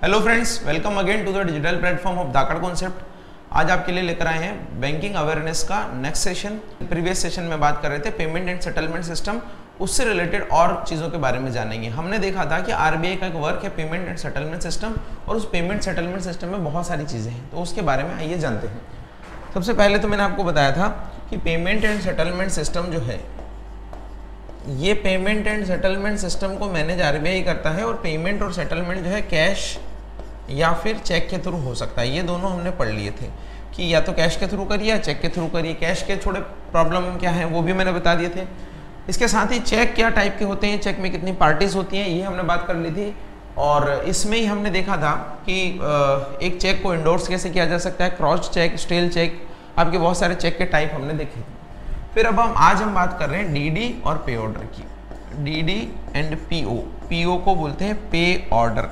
Hello friends, welcome again to the digital platform of Dhaakad concept. आज आपके लिए लेकर आए हैं बैंकिंग अवेयरनेस का नेक्स्ट सेशन। प्रीवियस सेशन में बात कर रहे थे पेमेंट एंड सेटलमेंट सिस्टम, उससे रिलेटेड और चीज़ों के बारे में जानेंगे। हमने देखा था कि आरबीआई का एक वर्क है पेमेंट एंड सेटलमेंट सिस्टम, और उस पेमेंट सेटलमेंट सिस्टम में बहुत सारी चीज़ें हैं, तो उसके बारे में आइए जानते हैं। सबसे पहले तो मैंने आपको बताया था कि पेमेंट एंड सेटलमेंट सिस्टम जो है, ये पेमेंट एंड सेटलमेंट सिस्टम को मैनेज आरबीआई करता है, और पेमेंट और सेटलमेंट जो है कैश या फिर चेक के थ्रू हो सकता है। ये दोनों हमने पढ़ लिए थे कि या तो कैश के थ्रू करिए या चेक के थ्रू करिए। कैश के थोड़े प्रॉब्लम क्या है वो भी मैंने बता दिए थे। इसके साथ ही चेक क्या टाइप के होते हैं, चेक में कितनी पार्टीज होती हैं, ये हमने बात कर ली थी। और इसमें ही हमने देखा था कि एक चेक को इंडोर्स कैसे किया जा सकता है, क्रॉस चेक, स्टेल चेक, आपके बहुत सारे चेक के टाइप हमने देखे थे। फिर अब आज हम बात कर रहे हैं डीडी और पे ऑर्डर की। डीडी एंड पीओ, पीओ को बोलते हैं पे ऑर्डर,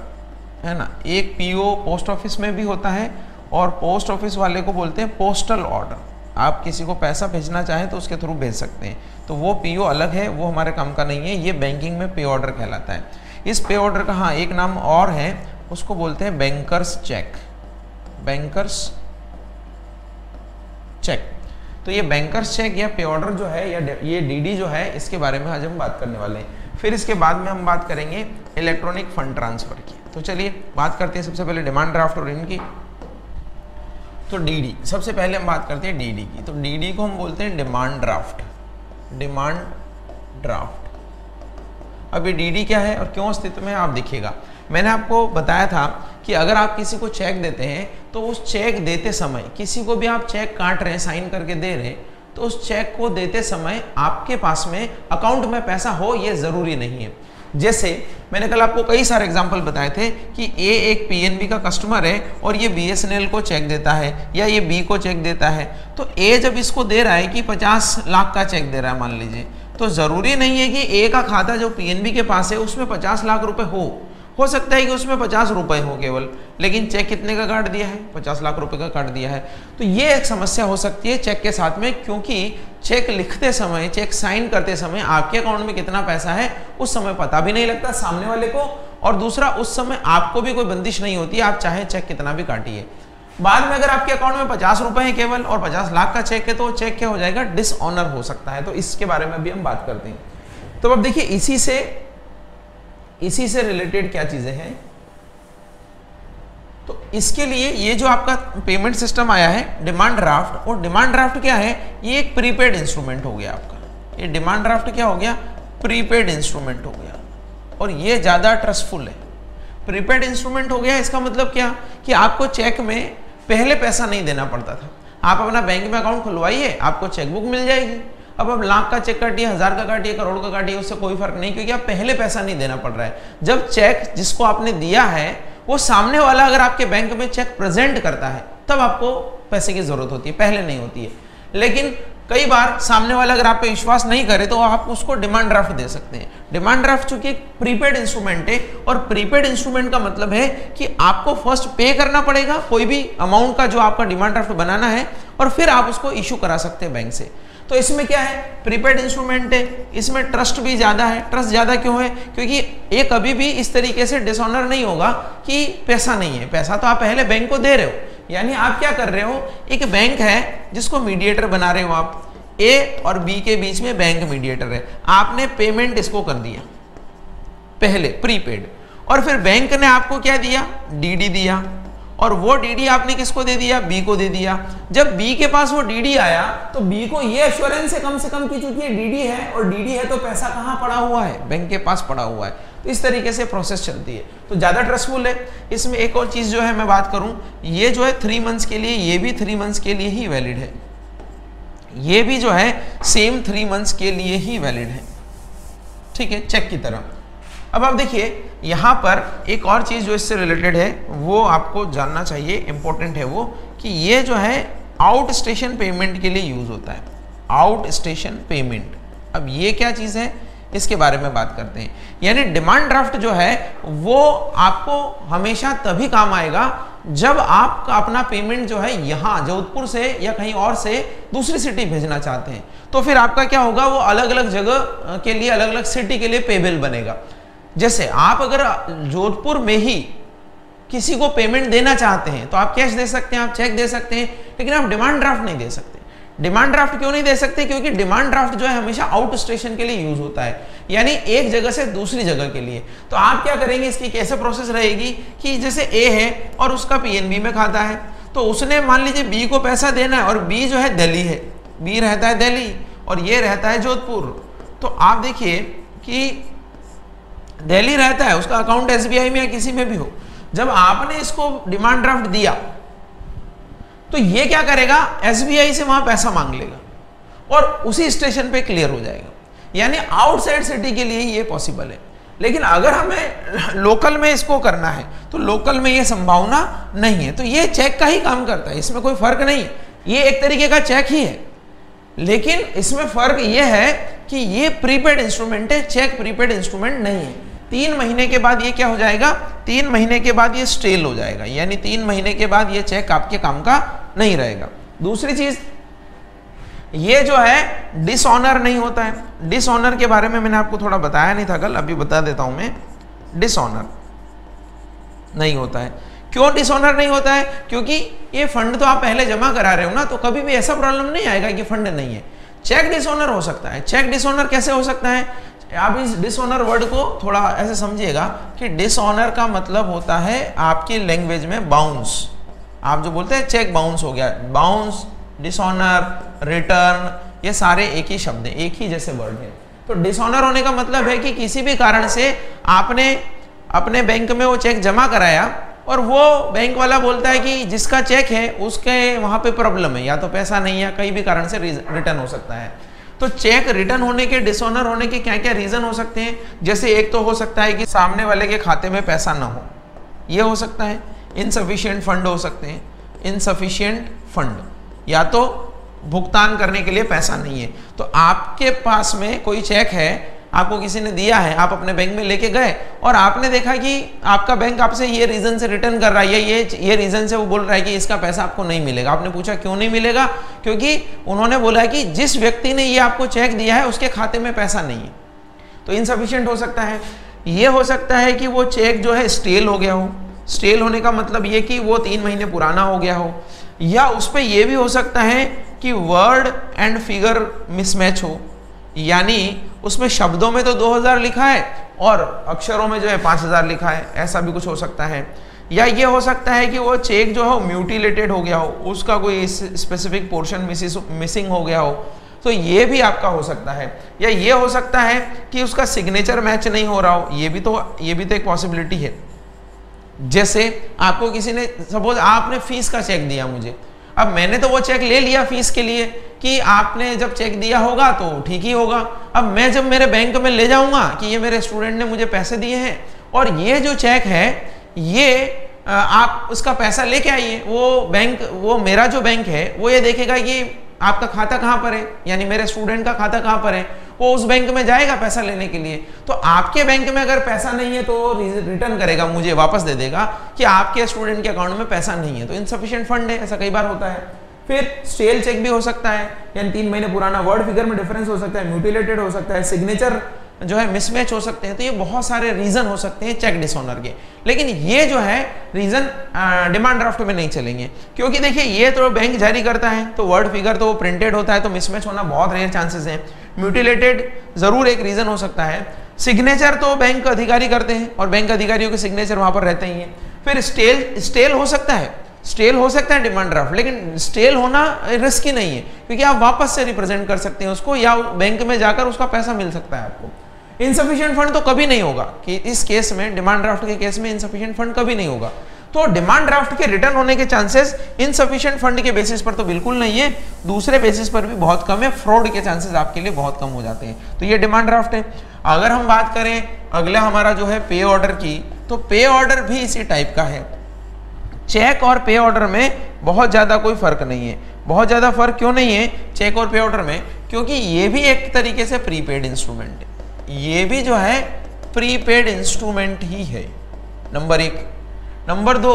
है ना। एक पीओ पोस्ट ऑफिस में भी होता है और पोस्ट ऑफिस वाले को बोलते हैं पोस्टल ऑर्डर। आप किसी को पैसा भेजना चाहें तो उसके थ्रू भेज सकते हैं, तो वो पीओ अलग है, वो हमारे काम का नहीं है। ये बैंकिंग में पे ऑर्डर कहलाता है। इस पे ऑर्डर का हाँ एक नाम और है, उसको बोलते हैं बैंकर्स चेक। बैंकर्स चेक, तो ये बैंकर्स चेक या पे ऑर्डर जो है या ये डीडी जो है, इसके बारे में आज हम बात करने वाले हैं। फिर इसके बाद में हम बात करेंगे इलेक्ट्रॉनिक फंड ट्रांसफर की। तो चलिए बात करते हैं सबसे पहले डिमांड ड्राफ्ट और इनकी। तो डीडी, सबसे पहले हम बात करते हैं डीडी की। तो डीडी को हम बोलते हैं डिमांड ड्राफ्ट। डिमांड ड्राफ्ट, अब ये डीडी क्या है और क्यों अस्तित्व में, आप देखिएगा। मैंने आपको बताया था कि अगर आप किसी को चेक देते हैं तो उस चेक देते समय, किसी को भी आप चेक काट रहे हैं, साइन करके दे रहे हैं, तो उस चेक को देते समय आपके पास में अकाउंट में पैसा हो ये जरूरी नहीं है। जैसे मैंने कल आपको कई सारे एग्जांपल बताए थे कि ए एक पीएनबी का कस्टमर है और ये बीएसएनएल को चेक देता है या ये बी को चेक देता है। तो ए जब इसको दे रहा है कि 50 लाख का चेक दे रहा है मान लीजिए, तो जरूरी नहीं है कि ए का खाता जो पीएनबी के पास है उसमें 50 लाख रुपए हो सकता है कि उसमें 50 रुपए हो केवल, लेकिन चेक कितने का काट दिया है, 50 लाख रुपए का काट दिया है। तो ये एक समस्या हो सकती है चेक के साथ में, क्योंकि चेक लिखते समय, चेक साइन करते समय आपके अकाउंट में कितना पैसा है उस समय पता भी नहीं लगता सामने वाले को, और दूसरा उस समय आपको भी कोई बंदिश नहीं होती, आप चाहे चेक कितना भी काटिए। बाद में अगर आपके अकाउंट में 50 रुपए है केवल और 50 लाख का चेक है, तो चेक क्या हो जाएगा, डिसऑनर हो सकता है। तो इसके बारे में भी हम बात करते हैं। तो अब देखिए इसी से रिलेटेड क्या चीजें हैं। तो इसके लिए ये जो आपका पेमेंट सिस्टम आया है डिमांड ड्राफ्ट, और डिमांड ड्राफ्ट क्या है, ये एक प्रीपेड इंस्ट्रूमेंट हो गया आपका। ये डिमांड ड्राफ्ट क्या हो गया, प्रीपेड इंस्ट्रूमेंट हो गया, और ये ज्यादा ट्रस्टफुल है। प्रीपेड इंस्ट्रूमेंट हो गया, इसका मतलब क्या कि आपको चेक में पहले पैसा नहीं देना पड़ता था। आप अपना बैंक में अकाउंट खुलवाइए, आपको चेकबुक मिल जाएगी। अब आप लाख का चेक काटिए, 1000 का काटिए, करोड़ का काटिए, उससे कोई फर्क नहीं, क्योंकि आप पहले पैसा नहीं देना पड़ रहा है। जब चेक जिसको आपने दिया है वो सामने वाला अगर आपके बैंक में चेक प्रेजेंट करता है तब आपको पैसे की जरूरत होती है, पहले नहीं होती है। लेकिन कई बार सामने वाला अगर आप पे विश्वास नहीं करे तो आप उसको डिमांड ड्राफ्ट दे सकते हैं। डिमांड ड्राफ्ट चूंकि एक प्रीपेड इंस्ट्रूमेंट है, और प्रीपेड इंस्ट्रूमेंट का मतलब है कि आपको फर्स्ट पे करना पड़ेगा कोई भी अमाउंट का जो आपका डिमांड ड्राफ्ट बनाना है, और फिर आप उसको इशू करा सकते हैं बैंक से। तो इसमें क्या है, प्रीपेड इंस्ट्रूमेंट है, इसमें ट्रस्ट भी ज्यादा है। ट्रस्ट ज्यादा क्यों है, क्योंकि ये कभी भी इस तरीके से डिसऑनर नहीं होगा कि पैसा नहीं है। पैसा तो आप पहले बैंक को दे रहे हो, यानी आप क्या कर रहे हो, एक बैंक है जिसको मीडिएटर बना रहे हो आप, ए और बी के बीच में बैंक मीडिएटर है। आपने पेमेंट इसको कर दिया पहले प्रीपेड, और फिर बैंक ने आपको क्या दिया, डीडी दिया, और वो डीडी आपने किसको दे दिया, बी को दे दिया। जब बी के पास वो डीडी आया तो बी को ये एश्योरेंस है कम से कम कि चूंकि ये डीडी है, और डीडी है तो पैसा कहाँ पड़ा हुआ है, बैंक के पास पड़ा हुआ है। तो इस तरीके से प्रोसेस चलती है, तो ज्यादा ट्रस्टफुल है। इसमें एक और चीज जो है मैं बात करूं, ये जो है 3 मंथ्स के लिए, ये भी 3 मंथ्स के लिए ही वैलिड है। ये भी जो है सेम 3 मंथ्स के लिए ही वैलिड है, ठीक है, चेक की तरह। अब आप देखिए यहाँ पर एक और चीज जो इससे रिलेटेड है वो आपको जानना चाहिए, इंपॉर्टेंट है वो, कि ये जो है आउट स्टेशन पेमेंट के लिए यूज होता है। आउट स्टेशन पेमेंट, अब ये क्या चीज है इसके बारे में बात करते हैं। यानी डिमांड ड्राफ्ट जो है वो आपको हमेशा तभी काम आएगा जब आप अपना पेमेंट जो है यहाँ जोधपुर से या कहीं और से दूसरी सिटी भेजना चाहते हैं, तो फिर आपका क्या होगा, वो अलग अलग जगह के लिए, अलग अलग सिटी के लिए पेबल बनेगा। जैसे आप अगर जोधपुर में ही किसी को पेमेंट देना चाहते हैं तो आप कैश दे सकते हैं, आप चेक दे सकते हैं, लेकिन आप डिमांड ड्राफ्ट नहीं दे सकते। डिमांड ड्राफ्ट क्यों नहीं दे सकते? क्योंकि डिमांड ड्राफ्ट जो है हमेशा आउट स्टेशन के लिए यूज होता है, यानी एक जगह से दूसरी जगह के लिए। तो आप क्या करेंगे, इसकी कैसे प्रोसेस रहेगी कि जैसे ए है और उसका पीएनबी में खाता है, तो उसने मान लीजिए बी को पैसा देना है और बी जो है दिल्ली है, बी रहता है दिल्ली और ये रहता है जोधपुर। तो आप देखिए कि दिल्ली रहता है, उसका अकाउंट एसबीआई में या किसी में भी हो, जब आपने इसको डिमांड ड्राफ्ट दिया तो ये क्या करेगा, एसबीआई से वहां पैसा मांग लेगा और उसी स्टेशन पे क्लियर हो जाएगा, यानी आउटसाइड सिटी के लिए ये पॉसिबल है। लेकिन अगर हमें लोकल में इसको करना है तो लोकल में ये संभावना नहीं है। तो ये चेक का ही काम करता है, इसमें कोई फर्क नहीं है, ये एक तरीके का चेक ही है, लेकिन इसमें फर्क ये है कि ये प्रीपेड इंस्ट्रूमेंट है, चेक प्रीपेड इंस्ट्रूमेंट नहीं है। 3 महीने के बाद ये क्या हो जाएगा, 3 महीने के बाद ये स्टेल हो जाएगा, यानी 3 महीने के बाद ये चेक आपके काम का नहीं रहेगा। दूसरी चीज, ये जो है डिसऑनर नहीं होता है। डिसऑनर के बारे में मैंने आपको थोड़ा बताया नहीं था कल, अभी बता देता हूं मैं। डिसऑनर नहीं होता है। क्यों डिसऑनर नहीं होता है? क्योंकि ये फंड तो आप पहले जमा करा रहे हो ना, तो कभी भी ऐसा प्रॉब्लम नहीं आएगा कि फंड नहीं है। चेक डिसऑनर हो सकता है। चेक डिसऑनर कैसे हो सकता है? आप इस डिसऑनर वर्ड को थोड़ा ऐसे समझिएगा कि डिसऑनर का मतलब होता है आपकी लैंग्वेज में बाउंस। आप जो बोलते हैं चेक बाउंस हो गया, बाउंस, डिसऑनर, रिटर्न, ये सारे एक ही शब्द है, एक ही जैसे वर्ड है। तो डिसऑनर होने का मतलब है कि किसी भी कारण से आपने अपने बैंक में वो चेक जमा कराया और वो बैंक वाला बोलता है कि जिसका चेक है उसके वहां पे प्रॉब्लम है, या तो पैसा नहीं है, कई भी कारण से रिटर्न हो सकता है। तो चेक रिटर्न होने के, डिसऑनर होने के क्या क्या रीजन हो सकते हैं? जैसे एक तो हो सकता है कि सामने वाले के खाते में पैसा ना हो, ये हो सकता है। इनसफिशिएंट फंड हो सकते हैं, इनसफिशिएंट फंड, या तो भुगतान करने के लिए पैसा नहीं है। तो आपके पास में कोई चेक है, आपको किसी ने दिया है, आप अपने बैंक में लेके गए और आपने देखा कि आपका बैंक आपसे ये रीजन से रिटर्न कर रहा है, ये रीजन से वो बोल रहा है कि इसका पैसा आपको नहीं मिलेगा। आपने पूछा क्यों नहीं मिलेगा? क्योंकि उन्होंने बोला है कि जिस व्यक्ति ने ये आपको चेक दिया है उसके खाते में पैसा नहीं है। तो इनसफिशिएंट हो सकता है। ये हो सकता है कि वो चेक जो है स्टेल हो गया हो। स्टेल होने का मतलब ये कि वो 3 महीने पुराना हो गया हो, या उस पर यह भी हो सकता है कि वर्ड एंड फिगर मिसमैच हो, यानी उसमें शब्दों में तो 2000 लिखा है और अक्षरों में जो है 5000 लिखा है, ऐसा भी कुछ हो सकता है। या ये हो सकता है कि वो चेक जो है म्यूटिलेटेड हो गया हो, उसका कोई स्पेसिफिक पोर्शन मिसिंग हो गया हो, तो ये भी आपका हो सकता है। या ये हो सकता है कि उसका सिग्नेचर मैच नहीं हो रहा हो, ये भी तो एक पॉसिबिलिटी है। जैसे आपको किसी ने, सपोज आपने फीस का चेक दिया मुझे, अब मैंने तो वो चेक ले लिया फीस के लिए कि आपने जब चेक दिया होगा तो ठीक ही होगा। अब मैं जब मेरे बैंक में ले जाऊंगा कि ये मेरे स्टूडेंट ने मुझे पैसे दिए हैं और ये जो चेक है ये आप उसका पैसा लेके आइए, वो मेरा जो बैंक है वो ये देखेगा कि आपका खाता कहाँ पर है, यानी मेरे स्टूडेंट का खाता कहाँ पर है, वो उस बैंक में जाएगा पैसा लेने के लिए। तो आपके बैंक में अगर पैसा नहीं है तो रिटर्न करेगा, मुझे वापस दे देगा कि आपके स्टूडेंट के अकाउंट में पैसा नहीं है, तो इनसफिशिएंट फंड है, ऐसा कई बार होता है। फिर स्टेल चेक भी हो सकता है, यानी 3 महीने पुराना, वर्ड फिगर में डिफरेंस हो सकता है, म्यूटिलेटेड हो सकता है, सिग्नेचर जो है मिसमैच हो सकते हैं। तो ये बहुत सारे रीजन हो सकते हैं चेक डिसऑनर के, लेकिन ये जो है रीजन डिमांड ड्राफ्ट में नहीं चलेंगे, क्योंकि देखिए ये तो बैंक जारी करता है तो वर्ड फिगर तो वो प्रिंटेड होता है, तो मिसमैच होना बहुत रेयर चांसेस हैं। म्यूटिलेटेड जरूर एक रीजन हो सकता है। सिग्नेचर तो बैंक अधिकारी करते हैं और बैंक अधिकारियों के सिग्नेचर वहां पर रहते ही हैं। फिर स्टेल हो सकता है, स्टेल हो सकता है डिमांड ड्राफ्ट, लेकिन स्टेल होना रिस्की नहीं है क्योंकि आप वापस से रिप्रेजेंट कर सकते हैं उसको, या बैंक में जाकर उसका पैसा मिल सकता है आपको। इनसफिशिएंट फंड तो कभी नहीं होगा, कि इस केस में डिमांड ड्राफ्ट के केस में इनसफिशिएंट फंड कभी नहीं होगा। तो डिमांड ड्राफ्ट के रिटर्न होने के चांसेस इनसफिशिएंट फंड के बेसिस पर तो बिल्कुल नहीं है, दूसरे बेसिस पर भी बहुत कम है, फ्रॉड के चांसेस आपके लिए बहुत कम हो जाते हैं। तो ये डिमांड ड्राफ्ट है। अगर हम बात करें अगला हमारा जो है पे ऑर्डर की, तो पे ऑर्डर भी इसी टाइप का है। चेक और पे ऑर्डर में बहुत ज़्यादा कोई फर्क नहीं है। बहुत ज़्यादा फर्क क्यों नहीं है चेक और पे ऑर्डर में? क्योंकि ये भी एक तरीके से प्रीपेड इंस्ट्रूमेंट है, ये भी जो है प्रीपेड इंस्ट्रूमेंट ही है, नंबर 1। नंबर 2,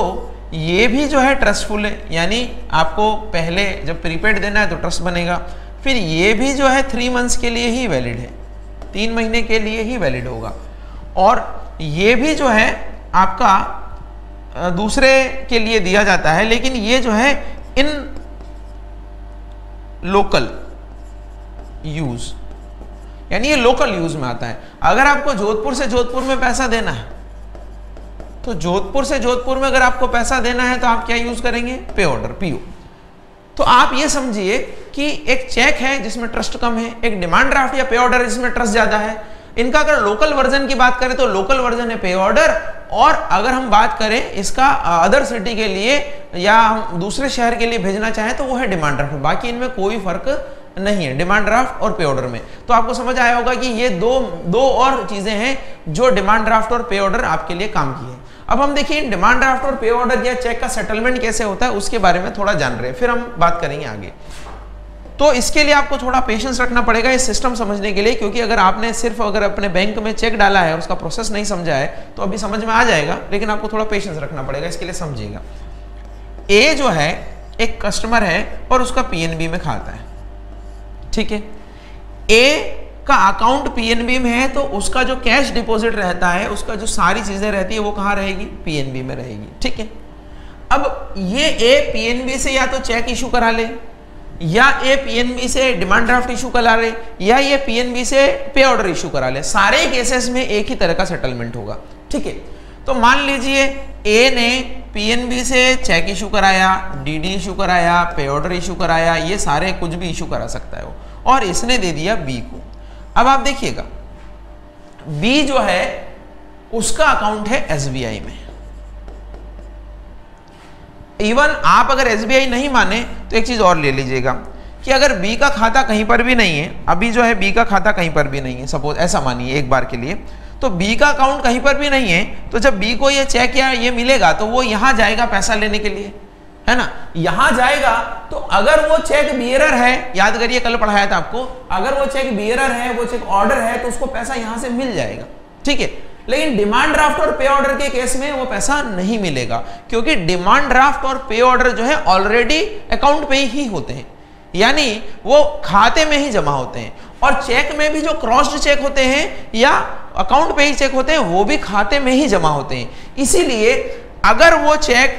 ये भी जो है ट्रस्टफुल है, यानी आपको पहले जब प्रीपेड देना है तो ट्रस्ट बनेगा। फिर ये भी जो है 3 मंथ्स के लिए ही वैलिड है, 3 महीने के लिए ही वैलिड होगा। और ये भी जो है आपका दूसरे के लिए दिया जाता है, लेकिन ये जो है इन लोकल यूज, यानी ये लोकल यूज में आता है। अगर आपको जोधपुर से जोधपुर में पैसा देना है, तो जोधपुर से जोधपुर में अगर आपको पैसा देना है तो आप क्या यूज करेंगे? पे ऑर्डर, पीओ। तो आप ये समझिए कि एक चेक है जिसमें ट्रस्ट कम है, एक डिमांड ड्राफ्ट या पे ऑर्डर है जिसमें ट्रस्ट ज्यादा है। इनका अगर लोकल वर्जन की बात करें तो लोकल वर्जन है पे ऑर्डर, और अगर हम बात करें इसका अदर सिटी के लिए या हम दूसरे शहर के लिए भेजना चाहें तो वो है डिमांड ड्राफ्ट। बाकी इनमें कोई फर्क नहीं है डिमांड ड्राफ्ट और पे ऑर्डर में। तो आपको समझ आया होगा कि ये दो और चीजें हैं जो डिमांड ड्राफ्ट और पे ऑर्डर आपके लिए काम की है। अब हम देखिए डिमांड ड्राफ्ट और पे ऑर्डर या चेक का सेटलमेंट कैसे होता है उसके बारे में थोड़ा जान रहे हैं, फिर हम बात करेंगे आगे। तो इसके लिए आपको थोड़ा पेशेंस रखना पड़ेगा इस सिस्टम समझने के लिए, क्योंकि अगर आपने सिर्फ अगर अपने बैंक में चेक डाला है और उसका प्रोसेस नहीं समझा है तो अभी समझ में आ जाएगा, लेकिन आपको थोड़ा पेशेंस रखना पड़ेगा, इसके लिए समझिएगा। ए जो है एक कस्टमर है और उसका पीएनबी में खाता है, ठीक है। ए का अकाउंट पीएनबी में है तो उसका जो कैश डिपॉजिट रहता है, उसका जो सारी चीजें रहती है वो कहाँ रहेगी? पीएनबी में रहेगी, ठीक है। अब ये ए पीएनबी से या तो चेक इशू करा ले, या ए पीएनबी से डिमांड ड्राफ्ट इशू करा ले, या ये पीएनबी से पे ऑर्डर इशू करा ले। सारे केसेस में एक ही तरह का सेटलमेंट होगा, ठीक है। तो मान लीजिए ए ने पीएनबी से चेक इशू कराया, डीडी इशू कराया, पे ऑर्डर इशू कराया, ये सारे कुछ भी इशू करा सकता है वो, और इसने दे दिया बी को। अब आप देखिएगा बी जो है उसका अकाउंट है एसबीआई में। इवन आप अगर एसबीआई नहीं माने तो एक चीज और ले लीजिएगा कि अगर बी का खाता कहीं पर भी नहीं है, अभी जो है बी का खाता कहीं पर भी नहीं है, सपोज ऐसा मानिए एक बार के लिए, तो बी का अकाउंट कहीं पर भी नहीं है, तो जब बी को ये चेक या ये मिलेगा तो वो यहां जाएगा पैसा लेने के लिए, है ना। यहां जाएगा तो अगर वो चेक बियरर है, याद करिए कल पढ़ाया था आपको, अगर वो चेक बियरर है, वो चेक ऑर्डर है, तो उसको पैसा यहां से मिल जाएगा, ठीक है। लेकिन डिमांड ड्राफ्ट और पे ऑर्डर के केस में वो पैसा नहीं मिलेगा, क्योंकि डिमांड ड्राफ्ट और पे ऑर्डर जो है ऑलरेडी अकाउंट पे ही होते हैं, यानी वो खाते में ही जमा होते हैं। और चेक में भी जो क्रॉस्ड चेक होते हैं या अकाउंट पे ही चेक होते हैं वो भी खाते में ही जमा होते हैं। इसीलिए अगर वो चेक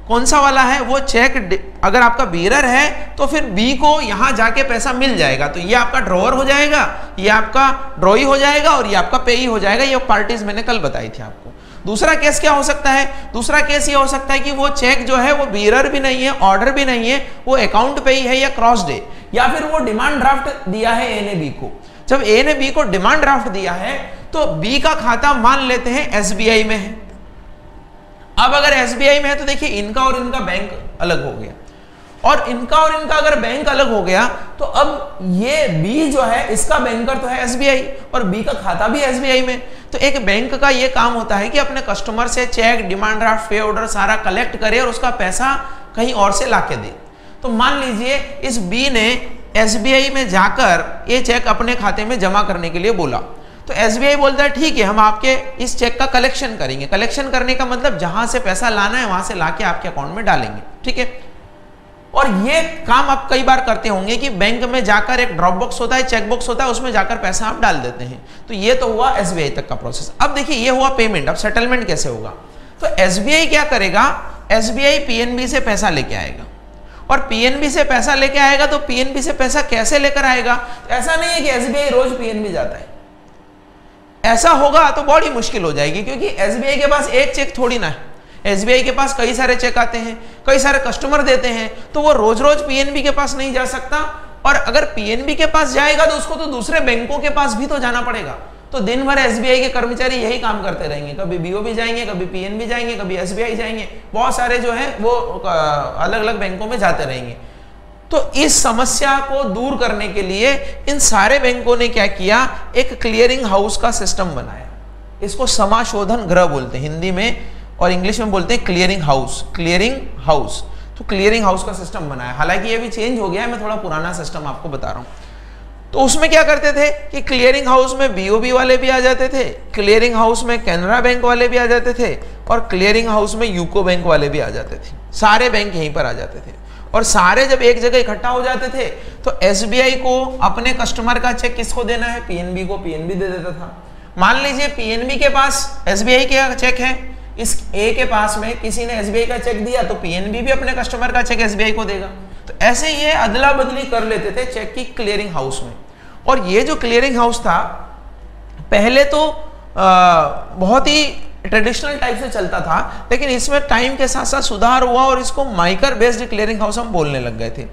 कौन सा वाला है, वो चेक अगर आपका बियरर है तो फिर बी को यहां जाके पैसा मिल जाएगा, तो ये आपका ड्रॉअर हो जाएगा, ये आपका ड्रॉई हो जाएगा और ये आपका पेई हो जाएगा। ये पार्टीज मैंने कल बताई थी आपको। दूसरा केस क्या हो सकता है? दूसरा केस ये हो सकता है कि वो चेक जो है वो बियरर भी नहीं है, ऑर्डर भी नहीं है, वो अकाउंट पे ही है या क्रॉस्ड है, या फिर वो डिमांड ड्राफ्ट दिया है ए ने बी को। जब ए ने बी को डिमांड ड्राफ्ट दिया है तो बी का खाता मान लेते हैं एसबीआई में है। अब अगर एसबीआई में है तो देखिए इनका और इनका बैंक अलग हो गया, और इनका और इनका अगर बैंक अलग हो गया तो अब ये बी जो है इसका बैंकर तो है एसबीआई और बी का खाता भी एसबीआई में। तो एक बैंक का ये काम होता है कि अपने कस्टमर से चेक, डिमांड ड्राफ्ट, पे ऑर्डर सारा कलेक्ट करे और उसका पैसा कहीं और से लाके दे। तो मान लीजिए इस बी ने एसबीआई में जाकर ये चेक अपने खाते में जमा करने के लिए बोला, तो एसबीआई बोलता है ठीक है हम आपके इस चेक का कलेक्शन करेंगे। कलेक्शन करने का मतलब जहां से पैसा लाना है वहां से लाके आपके अकाउंट में डालेंगे, ठीक है। और ये काम आप कई बार करते होंगे कि बैंक में जाकर एक ड्रॉप बॉक्स होता है, चेक बॉक्स होता है, उसमें जाकर पैसा आप डाल देते हैं। तो ये तो हुआ एसबीआई तक का प्रोसेस। अब देखिए ये हुआ पेमेंट। अब सेटलमेंट कैसे होगा? तो एसबीआई क्या करेगा? एसबीआई पीएनबी से पैसा लेके आएगा, और पीएनबी से पैसा लेके आएगा तो पीएनबी से पैसा कैसे लेकर आएगा? तो ऐसा नहीं है कि एसबीआई रोज पीएनबी जाता है। ऐसा होगा तो बड़ी मुश्किल हो जाएगी, क्योंकि एसबीआई के पास एक चेक थोड़ी ना है। एसबीआई के पास कई सारे चेक आते हैं, कई सारे कस्टमर देते हैं, तो वो रोज रोज पीएनबी के पास नहीं जा सकता। और अगर पीएनबी के पास जाएगा तो उसको तो दूसरे बैंकों के पास भी तो जाना पड़ेगा। तो दिन भर एसबीआई के कर्मचारी यही काम करते रहेंगे, कभी बीओबी जाएंगे, कभी पीएनबी जाएंगे, कभी एसबीआई जाएंगे, बहुत सारे जो है वो अलग अलग बैंकों में जाते रहेंगे। तो इस समस्या को दूर करने के लिए इन सारे बैंकों ने क्या किया? एक क्लियरिंग हाउस का सिस्टम बनाया। इसको समाशोधन गृह बोलते हैं हिंदी में, और इंग्लिश में बोलते हैं क्लियरिंग हाउस। क्लियरिंग हाउस, तो क्लियरिंग हाउस का सिस्टम बनाया। हालांकि ये भी चेंज हो गया है, मैं थोड़ा पुराना सिस्टम आपको बता रहा हूं। तो उसमें क्या करते थे कि क्लियरिंग हाउस में बीओबी वाले भी आ जाते थे, क्लियरिंग हाउस में कैनरा बैंक वाले भी आ जाते थे, और क्लियरिंग हाउस में यूको बैंक वाले भी आ जाते थे। सारे बैंक यहीं पर आ जाते थे, और सारे जब एक जगह इकट्ठा हो जाते थे तो एसबीआई को अपने कस्टमर का चेक किसको देना है? पीएनबी को। पीएनबी दे देता था। मान लीजिए पीएनबी के पास एसबीआई का चेक है, इस ए के पास में किसी ने एसबीआई का चेक दिया तो पीएनबी भी अपने कस्टमर का चेक एसबीआई को देगा। तो ऐसे ये अदला बदली कर लेते थे चेक की क्लियरिंग हाउस में। और ये जो क्लियरिंग हाउस था पहले तो बहुत ही ट्रेडिशनल टाइप से चलता था, लेकिन इसमें टाइम के साथ साथ सुधार हुआ और इसको माइकर बेस्ड क्लियरिंग हाउस हम बोलने लग गए थे।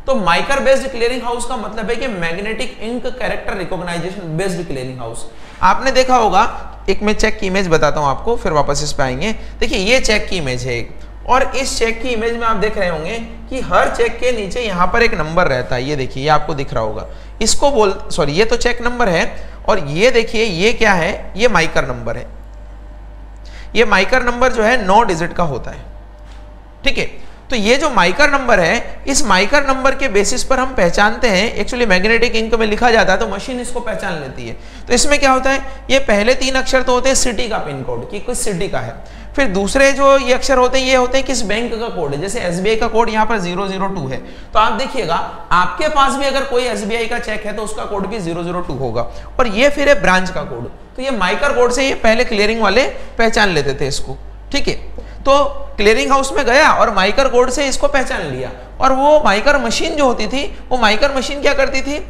तो माइकर बेस्ड क्लियरिंग हाउस का मतलब है कि magnetic ink character recognization based clearing house. आपने देखा होगा, एक मैं चेक की इमेज बताता हूं आपको, फिर वापस इस पे आएंगे। देखिए ये चेक की इमेज है एक, और इस चेक की इमेज में आप देख रहे होंगे कि हर चेक के नीचे यहां पर एक नंबर रहता है। ये देखिए, ये आपको दिख रहा होगा, इसको सॉरी ये तो चेक नंबर है, और ये देखिए ये क्या है, ये माइकर नंबर है। ये माइकर नंबर जो है 9 डिजिट का होता है, ठीक है। तो ये जो माइकर नंबर है, इस माइकर नंबर के बेसिस पर हम पहचानते हैं, एक्चुअली मैग्नेटिक इंक में लिखा जाता है तो मशीन इसको पहचान लेती है। तो इसमें क्या होता है, ये पहले 3 अक्षर तो होते हैं सिटी का पिन कोड, कि किस सिटी का है। फिर दूसरे जो ये अक्षर होते हैं, ये होते हैं किस बैंक का कोड है। जैसे एसबीआई का कोड यहाँ पर 002 है, तो आप देखिएगा आपके पास भी अगर कोई एसबीआई का चेक है तो उसका कोड भी 002 होगा। और ये फिर है ब्रांच का कोड। तो ये माइकर कोड से ये पहले क्लियरिंग वाले पहचान लेते थे इसको, ठीक है। तो क्लियरिंग हाउस में गया और माइकर कोड से इसको पहचान लिया, और वो माइकर मशीन जो होती थी, वो माइकर मशीन क्या करती थी,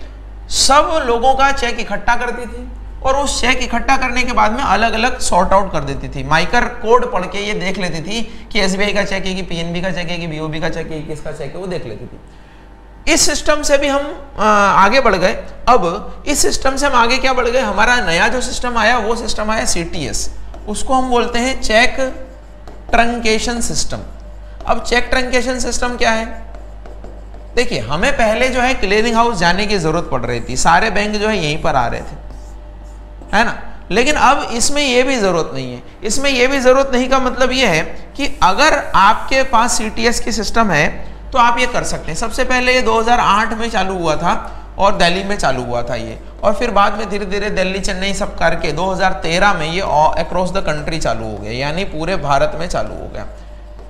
सब लोगों का चेक इकट्ठा करती थी, और उस चेक इकट्ठा करने के बाद में अलग अलग सॉर्ट आउट कर देती थी। माइकर कोड पढ़ के ये देख लेती थी कि एसबीआई का चेक है, कि पीएनबी का चेक है, कि बीओबी का चेक है, किसका चेक है, वो देख लेती थी। इस सिस्टम से भी हम आगे बढ़ गए। अब इस सिस्टम से हम आगे क्या बढ़ गए, हमारा नया जो सिस्टम आया वो सिस्टम आया सीटीएस, उसको हम बोलते हैं चेक ट्रंकेशन सिस्टम। अब चेक ट्रंकेशन सिस्टम क्या है, देखिए हमें पहले जो है क्लियरिंग हाउस जाने की जरूरत पड़ रही थी, सारे बैंक जो है यहीं पर आ रहे थे, है ना। लेकिन अब इसमें यह भी जरूरत नहीं है। इसमें यह भी जरूरत नहीं का मतलब यह है कि अगर आपके पास सीटीएस की सिस्टम है तो आप ये कर सकते हैं। सबसे पहले ये 2008 में चालू हुआ था और दिल्ली में चालू हुआ था ये, और फिर बाद में धीरे धीरे दिल्ली चेन्नई सब करके 2013 में ये अक्रॉस द कंट्री चालू हो गया, यानी पूरे भारत में चालू हो गया।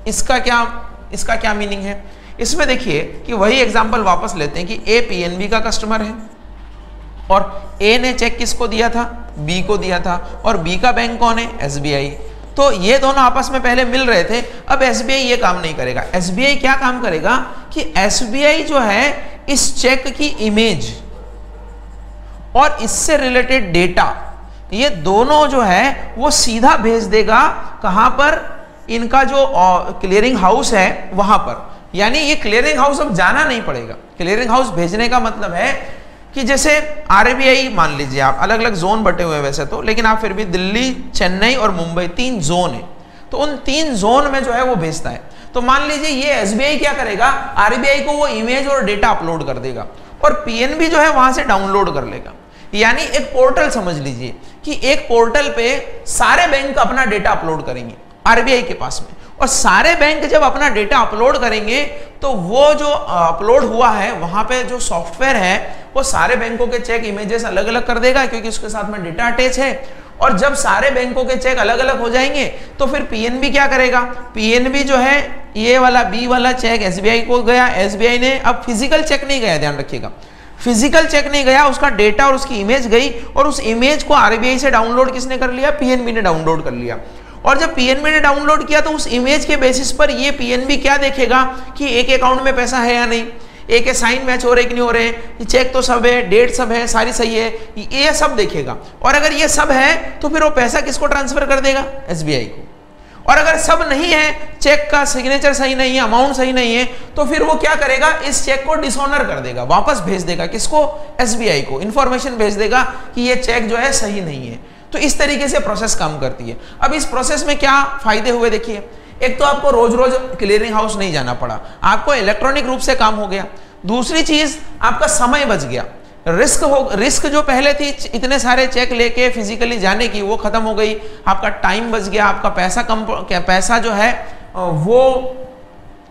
इसका क्या मीनिंग है, इसमें देखिए कि वही एग्जांपल वापस लेते हैं कि ए पीएनबी का कस्टमर है, और ए ने चेक किसको दिया था, बी को दिया था, और बी का बैंक कौन है, एसबीआई। तो ये दोनों आपस में पहले मिल रहे थे। अब एसबीआई ये काम नहीं करेगा। एसबीआई क्या काम करेगा कि एसबीआई जो है इस चेक की इमेज और इससे रिलेटेड डेटा, ये दोनों जो है वो सीधा भेज देगा कहां पर, इनका जो क्लियरिंग हाउस है वहां पर। यानी ये क्लियरिंग हाउस अब जाना नहीं पड़ेगा। क्लियरिंग हाउस भेजने का मतलब है कि जैसे आरबीआई मान लीजिए, आप अलग अलग जोन बटे हुए हैं वैसे तो, लेकिन आप फिर भी दिल्ली, चेन्नई और मुंबई 3 जोन है, तो उन 3 जोन में जो है वो भेजता है। तो मान लीजिए ये एसबीआई क्या करेगा, आरबीआई को वो इमेज और डेटा अपलोड कर देगा, और पीएनबी जो है वहां से डाउनलोड कर लेगा। यानी एक पोर्टल समझ लीजिए कि एक पोर्टल पे सारे बैंक अपना डेटा अपलोड करेंगे आरबीआई के पास में, और सारे बैंक जब अपना डेटा अपलोड करेंगे तो वो जो अपलोड हुआ है वहां पे जो सॉफ्टवेयर है वो सारे बैंकों के चेक इमेजेस अलग अलग कर देगा, क्योंकि उसके साथ में डेटा अटैच है। और जब सारे बैंकों के चेक अलग अलग हो जाएंगे तो फिर पीएनबी क्या करेगा, पीएनबी जो है ये वाला बी वाला चेक एसबीआई को गया, एसबीआई ने, अब फिजिकल चेक नहीं गया, ध्यान रखिएगा, फिजिकल चेक नहीं गया, उसका डेटा और उसकी इमेज गई, और उस इमेज को आरबीआई से डाउनलोड किसने कर लिया, पीएनबी ने डाउनलोड कर लिया। और जब पीएनबी ने डाउनलोड किया तो उस इमेज के बेसिस पर ये पीएनबी क्या देखेगा कि एक अकाउंट में पैसा है या नहीं, एक के साइन मैच हो रहे कि नहीं हो रहे, चेक तो सब है, डेट सब है, सारी सही है, ये सब देखेगा। और अगर ये सब है तो फिर वो पैसा किसको ट्रांसफर कर देगा, एसबीआई को। और अगर सब नहीं है, चेक का सिग्नेचर सही नहीं है, अमाउंट सही नहीं है, तो फिर वो क्या करेगा, इस चेक को डिसऑनर कर देगा, वापस भेज देगा किसको, एसबीआई को, इंफॉर्मेशन भेज देगा कि ये चेक जो है सही नहीं है। तो इस तरीके से प्रोसेस काम करती है। अब इस प्रोसेस में क्या फायदे हुए देखिए, एक तो आपको रोज रोज क्लियरिंग हाउस नहीं जाना पड़ा, आपको इलेक्ट्रॉनिक रूप से काम हो गया। दूसरी चीज, आपका समय बच गया, रिस्क जो पहले थी इतने सारे चेक लेके फिजिकली जाने की, वो खत्म हो गई, आपका टाइम बच गया, आपका पैसा जो है वो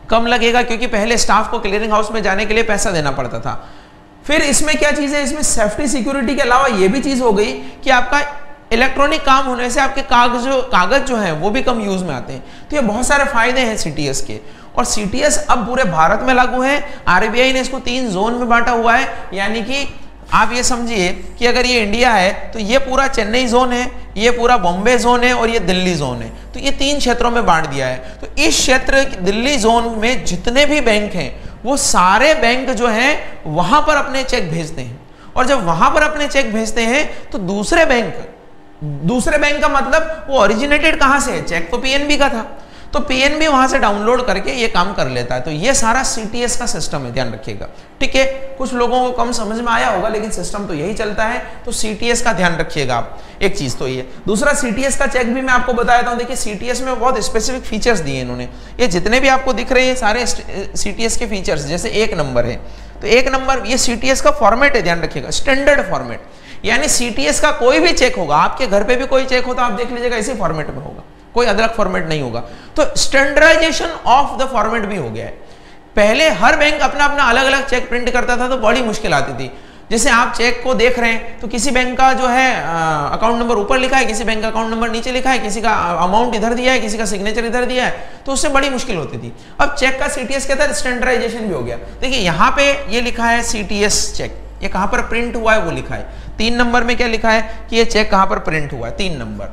कम लगेगा, क्योंकि पहले स्टाफ को क्लियरिंग हाउस में जाने के लिए पैसा देना पड़ता था। फिर इसमें क्या चीज है, इसमें सेफ्टी सिक्योरिटी के अलावा ये भी चीज हो गई कि आपका इलेक्ट्रॉनिक काम होने से आपके कागज जो है वो भी कम यूज में आते हैं। तो ये बहुत सारे फायदे हैं सीटीएस के, और सीटीएस अब पूरे भारत में लागू है। आरबीआई ने इसको 3 जोन में बांटा हुआ है, यानी कि आप ये समझिए कि अगर ये इंडिया है तो ये पूरा चेन्नई जोन है, ये पूरा बॉम्बे जोन है और ये दिल्ली जोन है। तो ये 3 क्षेत्रों में बांट दिया है। तो इस क्षेत्र दिल्ली जोन में जितने भी बैंक हैं वो सारे बैंक जो हैं वहां पर अपने चेक भेजते हैं, और जब वहां पर अपने चेक भेजते हैं तो दूसरे बैंक का मतलब वो ओरिजिनेटेड कहां से है, चेक तो पीएनबी का था, तो पीएनबी वहां से डाउनलोड करके ये काम कर लेता है। तो ये सारा सीटीएस का सिस्टम है, ध्यान रखिएगा। ठीक है, कुछ लोगों को कम समझ में आया होगा लेकिन सिस्टम तो यही चलता है। तो सीटीएस का ध्यान रखिएगा आप, एक चीज तो ये। दूसरा, सीटीएस का चेक भी मैं आपको बताया था। देखिए सीटीएस में बहुत स्पेसिफिक फीचर्स दिए इन्होंने। ये जितने भी आपको दिख रहे हैं सारे सीटीएस के फीचर्स, जैसे 1 नंबर है तो 1 नंबर ये सीटीएस का फॉर्मेट है, ध्यान रखिएगा, स्टैंडर्ड फॉर्मेट। यानी सीटीएस का कोई भी चेक होगा, आपके घर पे भी कोई चेक हो तो आप देख लीजिएगा इसी फॉर्मेट में होगा, कोई अलग फॉर्मेट नहीं होगा। तो स्टैंडर्डाइजेशन ऑफ द फॉर्मेट भी हो गया है। पहले हर बैंक अपना अपना अलग अलग चेक प्रिंट करता था तो बड़ी मुश्किल आती थी। जैसे आप चेक को देख रहे हैं तो किसी बैंक का जो है अकाउंट नंबर ऊपर लिखा है, किसी बैंक का अकाउंट नंबर नीचे लिखा है, किसी का अमाउंट इधर दिया है, किसी का सिग्नेचर इधर दिया है, तो उससे बड़ी मुश्किल होती थी। अब चेक का सीटीएस के तहत स्टैंडर्डाइजेशन भी हो गया। देखिए यहाँ पे ये लिखा है सीटीएस चेक, ये कहाँ पर प्रिंट हुआ है वो लिखा है। 3 नंबर में क्या लिखा है कि ये चेक कहाँ पर प्रिंट हुआ है, 3 नंबर।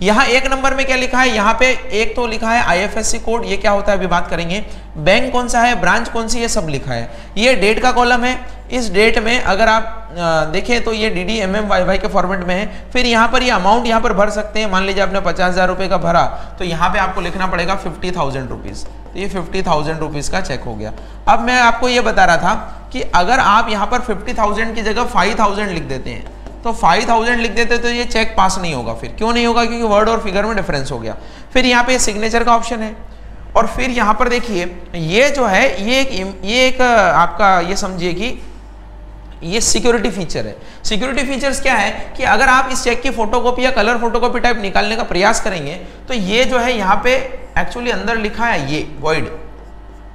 यहाँ 1 नंबर में क्या लिखा है, यहाँ पे एक तो लिखा है आईएफएससी कोड, ये क्या होता है अभी बात करेंगे। बैंक कौन सा है, ब्रांच कौन सी, ये सब लिखा है। ये डेट का कॉलम है, इस डेट में अगर आप देखें तो ये डीडी एमएमवाईवाई के फॉर्मेट में है। फिर यहाँ पर ये अमाउंट यहाँ पर भर सकते हैं। मान लीजिए आपने 50,000 रुपये का भरा तो यहाँ पे आपको लिखना पड़ेगा 50,000 रुपीज़। तो ये 50,000 रुपीज़ का चेक हो गया। अब मैं आपको ये बता रहा था कि अगर आप यहाँ पर 50,000 की जगह 5,000 लिख देते हैं तो 5,000 लिख देते तो ये चेक पास नहीं होगा। फिर क्यों नहीं होगा, क्योंकि वर्ड और फिगर में डिफरेंस हो गया। फिर यहाँ पे सिग्नेचर का ऑप्शन है, और फिर यहाँ पर देखिए ये जो है ये एक आपका ये समझिए कि ये सिक्योरिटी फीचर है। सिक्योरिटी फीचर्स क्या है कि अगर आप इस चेक की फोटोकॉपी या कलर फोटोकॉपी टाइप निकालने का प्रयास करेंगे तो ये जो है यहाँ पे एक्चुअली अंदर लिखा है ये वॉइड,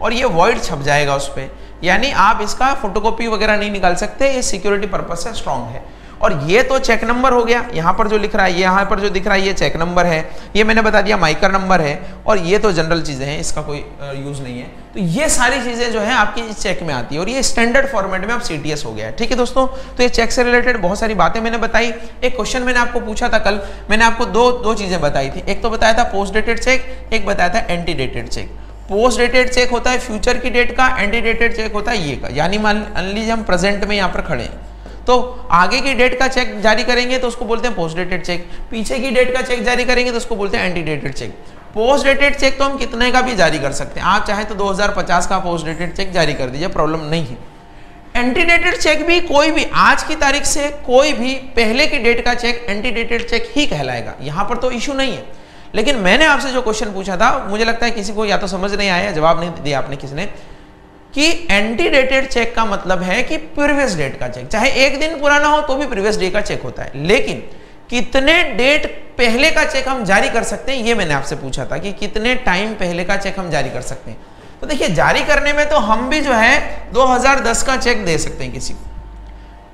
और ये वॉइड छप जाएगा उस पर, यानी आप इसका फोटोकॉपी वगैरह नहीं निकाल सकते। ये सिक्योरिटी पर्पज से स्ट्रांग है। और ये तो चेक नंबर हो गया, यहाँ पर जो लिख रहा है, यहाँ पर जो दिख रहा है ये चेक नंबर है, ये मैंने बता दिया माइकर नंबर है, और ये तो जनरल चीजें हैं, इसका कोई यूज नहीं है। तो ये सारी चीजें जो है आपकी इस चेक में आती है, और ये स्टैंडर्ड फॉर्मेट में अब सीटीएस हो गया है। ठीक है दोस्तों, तो ये चेक से रिलेटेड बहुत सारी बातें मैंने बताई। एक क्वेश्चन मैंने आपको पूछा था कल, मैंने आपको दो चीजें बताई थी। एक तो बताया था पोस्ट डेटेड चेक, एक बताया था anti dated cheque. Post dated cheque होता है फ्यूचर की डेट का, एंटी डेटेड चेक होता है ये का, यानी मान लीजिए हम प्रेजेंट में यहाँ पर खड़े हैं तो आगे की डेट का चेक जारी करेंगे तो उसको बोलते हैं पोस्ट डेटेड चेक, पीछे की डेट का चेक जारी करेंगे तो उसको बोलते हैं anti dated cheque. Post dated cheque तो हम कितने का भी जारी कर सकते हैं, आप चाहे तो 2050 का पोस्ट डेटेड चेक जारी कर दीजिए, प्रॉब्लम नहीं है। एंटी डेटेड चेक भी कोई भी आज की तारीख से कोई भी पहले की डेट का चेक एंटी डेटेड चेक ही कहलाएगा, यहाँ पर तो इशू नहीं है। लेकिन मैंने आपसे जो क्वेश्चन पूछा था मुझे लगता है किसी को या तो समझ नहीं आया, जवाब नहीं दिया आपने किसी ने, कि एंटी डेटेड चेक का मतलब है कि प्रीवियस डेट का चेक, चाहे 1 दिन पुराना हो तो भी प्रीवियस डे का चेक होता है। लेकिन कितने डेट पहले का चेक हम जारी कर सकते हैं, ये मैंने आपसे पूछा था कि कितने टाइम पहले का चेक हम जारी कर सकते हैं। तो देखिए जारी करने में तो हम भी जो है 2010 का चेक दे सकते हैं किसी को,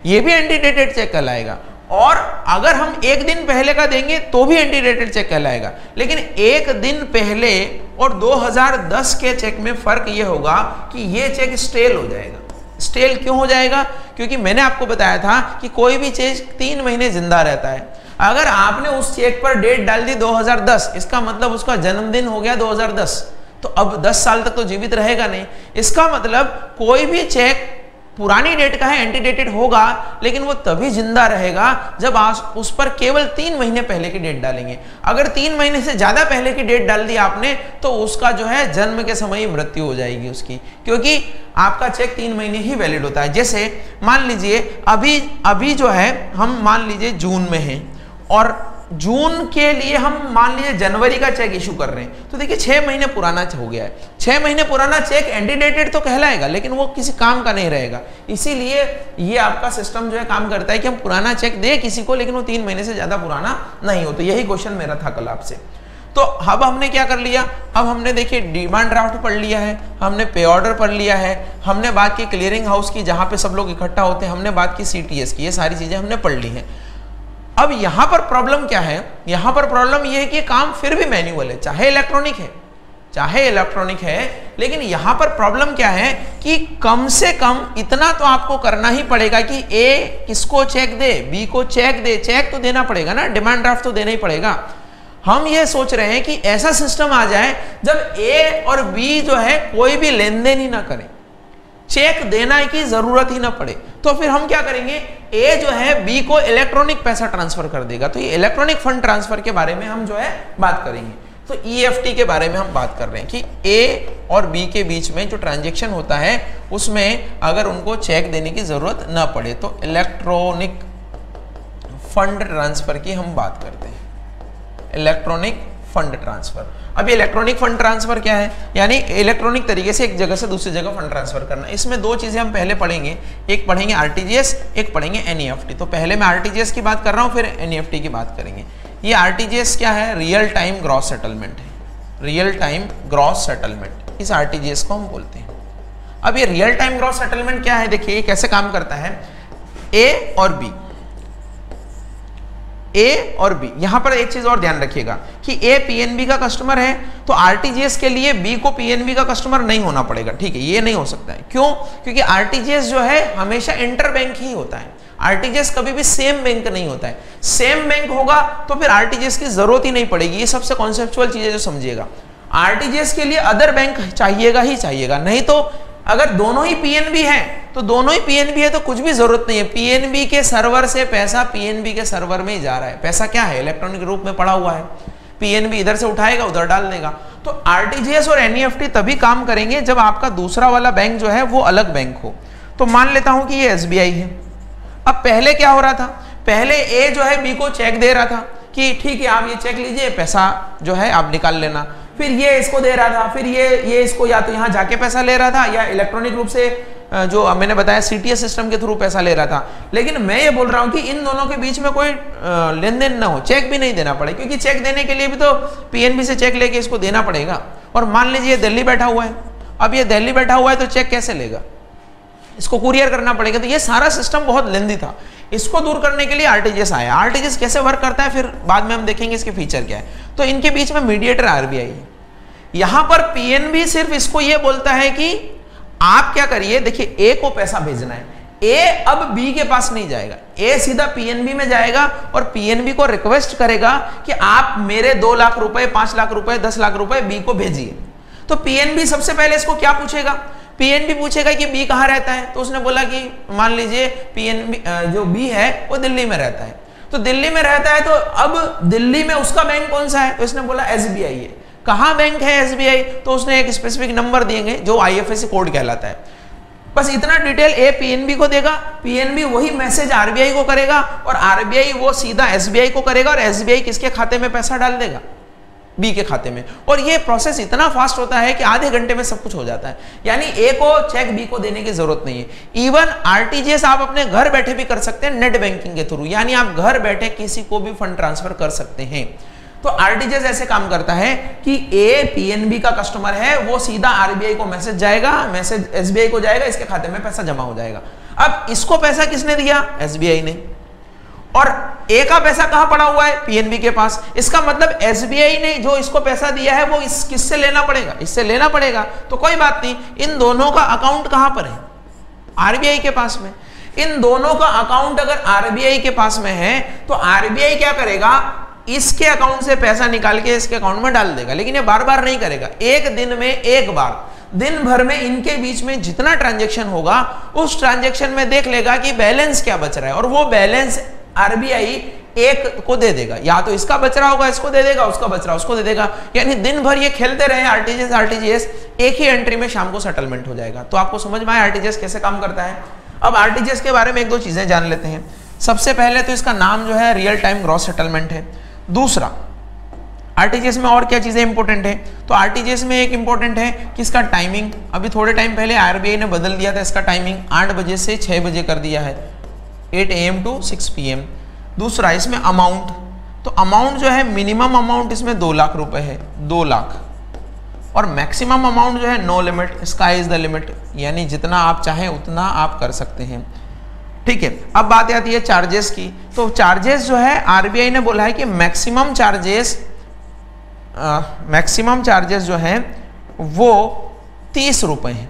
ये भी एंटी डेटेड चेक कहलाएगा। और अगर हम 1 दिन पहले का देंगे तो भी एंटी डेटेड चेक कहलाएगा। लेकिन 1 दिन पहले और 2010 के चेक में फर्क ये होगा कि ये चेक स्टेल हो जाएगा। स्टेल क्यों हो जाएगा, क्योंकि मैंने आपको बताया था कि कोई भी चीज 3 महीने जिंदा रहता है। अगर आपने उस चेक पर डेट डाल दी 2010, इसका मतलब उसका जन्मदिन हो गया 2010, तो अब 10 साल तक तो जीवित रहेगा नहीं। इसका मतलब कोई भी चेक पुरानी डेट का है एंटी डेटेड होगा, लेकिन वो तभी जिंदा रहेगा जब आप उस पर केवल 3 महीने पहले की डेट डालेंगे। अगर 3 महीने से ज्यादा पहले की डेट डाल दी आपने तो उसका जो है जन्म के समय ही मृत्यु हो जाएगी उसकी, क्योंकि आपका चेक 3 महीने ही वैलिड होता है। जैसे मान लीजिए अभी जो है हम मान लीजिए जून में हैं और जून के लिए हम मान लीजिए जनवरी का चेक इशू कर रहे हैं, तो देखिए 6 महीने पुराना हो गया है। 6 महीने पुराना चेक एंटी डेटेड तो कहलाएगा लेकिन वो किसी काम का नहीं रहेगा। इसीलिए ये आपका सिस्टम जो है काम करता है कि हम पुराना चेक दे किसी को, लेकिन वो 3 महीने से ज्यादा पुराना नहीं हो। तो यही क्वेश्चन मेरा था कल आपसे। तो अब हमने क्या कर लिया, अब हमने देखिए डिमांड ड्राफ्ट पढ़ लिया है, हमने पे ऑर्डर पढ़ लिया है, हमने बात की क्लियरिंग हाउस की जहां पे सब लोग इकट्ठा होते हैं, हमने बात की सीटीएस की, ये सारी चीजें हमने पढ़ ली हैं। अब यहां पर प्रॉब्लम क्या है, यहां पर प्रॉब्लम यह है कि काम फिर भी मैन्युअल है, चाहे इलेक्ट्रॉनिक है, लेकिन यहां पर प्रॉब्लम क्या है कि कम से कम इतना तो आपको करना ही पड़ेगा कि ए किसको चेक दे, बी को चेक दे, चेक तो देना पड़ेगा ना, डिमांड ड्राफ्ट तो देना ही पड़ेगा। हम ये सोच रहे हैं कि ऐसा सिस्टम आ जाए जब ए और बी जो है कोई भी लेन देन ही ना करे, चेक देना की जरूरत ही ना पड़े, तो फिर हम क्या करेंगे, ए जो है बी को इलेक्ट्रॉनिक पैसा ट्रांसफर कर देगा। तो ये इलेक्ट्रॉनिक फंड ट्रांसफर के बारे में हम जो है बात करेंगे। तो EFT के बारे में हम बात कर रहे हैं कि ए और बी के बीच में जो ट्रांजैक्शन होता है उसमें अगर उनको चेक देने की जरूरत ना पड़े तो इलेक्ट्रॉनिक फंड ट्रांसफर की हम बात करते हैं, इलेक्ट्रॉनिक फंड ट्रांसफर। अब ये इलेक्ट्रॉनिक फंड ट्रांसफर क्या है, यानी इलेक्ट्रॉनिक तरीके से एक जगह से दूसरी जगह फंड ट्रांसफर करना। इसमें दो चीजें हम पहले पढ़ेंगे, एक पढ़ेंगे RTGS, एक पढ़ेंगे NEFT। तो पहले मैं RTGS की बात कर रहा हूं, फिर NEFT की बात करेंगे। ये RTGS क्या है, रियल टाइम ग्रॉस सेटलमेंट है, रियल टाइम ग्रॉस सेटलमेंट, इस RTGS को हम बोलते हैं। अब ये रियल टाइम ग्रॉस सेटलमेंट क्या है, देखिए ये कैसे काम करता है। ए और बी, ए और बी, यहां पर एक चीज और ध्यान रखिएगा कि ए PNB का कस्टमर है तो RTGS के लिए बी को PNB का कस्टमर नहीं होना पड़ेगा, ठीक है, ये नहीं हो सकता है। क्यों? क्योंकि RTGS जो है हमेशा इंटर बैंक ही होता है, RTGS कभी भी सेम बैंक नहीं होता है। सेम बैंक होगा तो फिर RTGS की जरूरत ही नहीं पड़ेगी। ये सबसे कॉन्सेप्चुअल चीज है जो समझिएगा। RTGS के लिए अदर बैंक चाहिएगा ही चाहिएगा, नहीं तो अगर दोनों ही PNB है तो दोनों ही PNB है तो कुछ भी जरूरत नहीं है। PNB के सर्वर से पैसा PNB के सर्वर में ही जा रहा है, पैसा क्या है, इलेक्ट्रॉनिक रूप में पड़ा हुआ है, PNB इधर से उठाएगा उधर डाल देगा। तो RTGS और NEFT तभी काम करेंगे जब आपका दूसरा वाला बैंक जो है वो अलग बैंक हो। तो मान लेता हूं कि ये SBI है। अब पहले क्या हो रहा था, पहले ए जो है बी को चेक दे रहा था कि ठीक है आप ये चेक लीजिए, पैसा जो है आप निकाल लेना। फिर ये इसको दे रहा था, फिर ये इसको या तो यहाँ जाके पैसा ले रहा था या इलेक्ट्रॉनिक रूप से जो मैंने बताया CTS सिस्टम के थ्रू पैसा ले रहा था। लेकिन मैं ये बोल रहा हूँ कि इन दोनों के बीच में कोई लेन देन ना हो, चेक भी नहीं देना पड़े, क्योंकि चेक देने के लिए भी तो PNB से चेक लेके इसको देना पड़ेगा। और मान लीजिए दिल्ली बैठा हुआ है, अब ये दिल्ली बैठा हुआ है तो चेक कैसे लेगा, इसको कुरियर करना पड़ेगा। तो ये सारा सिस्टम बहुत लेंदी था, इसको दूर करने के लिए RTGS आया। RTGS कैसे वर्क करता है फिर बाद में हम देखेंगे इसके फीचर क्या है। तो इनके बीच में मीडिएटर RBI है। यहां पर PNB सिर्फ इसको ये बोलता है कि आप क्या करिए, देखिए ए को पैसा भेजना है, ए अब बी के पास नहीं जाएगा, ए सीधा PNB में जाएगा और PNB को रिक्वेस्ट करेगा कि आप मेरे 2 लाख रुपए, 5 लाख रुपए, 10 लाख रुपए बी को भेजिए। तो PNB सबसे पहले इसको क्या पूछेगा, PNB पूछेगा कि बी कहाँ रहता है। तो उसने बोला कि मान लीजिए PNB जो बी है वो दिल्ली में रहता है, तो दिल्ली में रहता है तो अब दिल्ली में उसका बैंक कौन सा है, तो इसने बोला SBI है। कहाँ बैंक है SBI, तो उसने एक स्पेसिफिक नंबर दिएंगे जो IFSC कोड कहलाता है। बस इतना डिटेल ए PNB को देगा, PNB वही मैसेज RBI को करेगा और RBI वो सीधा SBI को करेगा और SBI किसके खाते में पैसा डाल देगा, बी के खाते में। और ये प्रोसेस इतना फास्ट होता है कि आधे घंटे में सब कुछ हो जाता है, यानी ए को चेक बी को देने की जरूरत नहीं है। इवन RTGS आप अपने घर बैठे भी कर सकते हैं नेट बैंकिंग के थ्रू, यानी आप घर बैठे किसी को भी फंड ट्रांसफर कर सकते हैं। तो RTGS ऐसे काम करता है कि ए PNB का कस्टमर है, वो सीधा RBI को मैसेज जाएगा, मैसेज SBI को जाएगा, इसके खाते में पैसा जमा हो जाएगा। अब इसको पैसा किसने दिया, SBI ने, और ए का पैसा कहां पड़ा हुआ है, PNB के पास। इसका मतलब SBI ने जो इसको पैसा दिया है वो किससे लेना पड़ेगा, इससे लेना पड़ेगा। तो कोई बात नहीं, इन दोनों का अकाउंट कहां पर है, RBI के पास में। इन दोनों का अकाउंट अगर RBI के पास में है तो RBI क्या करेगा, इसके अकाउंट से पैसा निकाल के इसके अकाउंट में डाल देगा। लेकिन ये बार बार नहीं करेगा, एक दिन में एक बार, दिन भर में इनके बीच में जितना ट्रांजैक्शन होगा उस ट्रांजैक्शन में देख लेगा कि बैलेंस क्या बच रहा है, और वो बैलेंस RBI एक को दे देगा, या तो इसका बच रहा होगा इसको दे देगा, उसका बच रहा उसको दे देगा। यानी दिन भर ये खेलते रहे RTGS, एक ही एंट्री में शाम को सेटलमेंट हो जाएगा। तो आपको समझ में आया RTGS कैसे काम करता है। अब RTGS के बारे में एक दो चीजें जान लेते हैं। सबसे पहले तो इसका नाम जो है रियल टाइम ग्रॉस सेटलमेंट है। दूसरा, RTGS में और क्या चीजें इंपॉर्टेंट है, तो RTGS में एक इंपॉर्टेंट है कि इसका टाइमिंग, अभी थोड़े टाइम पहले RBI ने बदल दिया था इसका टाइमिंग, 8 बजे से 6 बजे कर दिया है, 8 AM to 6 PM। दूसरा, इसमें अमाउंट, तो अमाउंट जो है मिनिमम अमाउंट इसमें 2 लाख रुपए है, 2 लाख, और मैक्सिमम अमाउंट जो है no limit, sky is the limit, यानी जितना आप चाहें उतना आप कर सकते हैं। ठीक है, अब बात आती है चार्जेस की। तो चार्जेस जो है RBI ने बोला है कि मैक्सिमम चार्जेस जो है वो 30 रुपए हैं।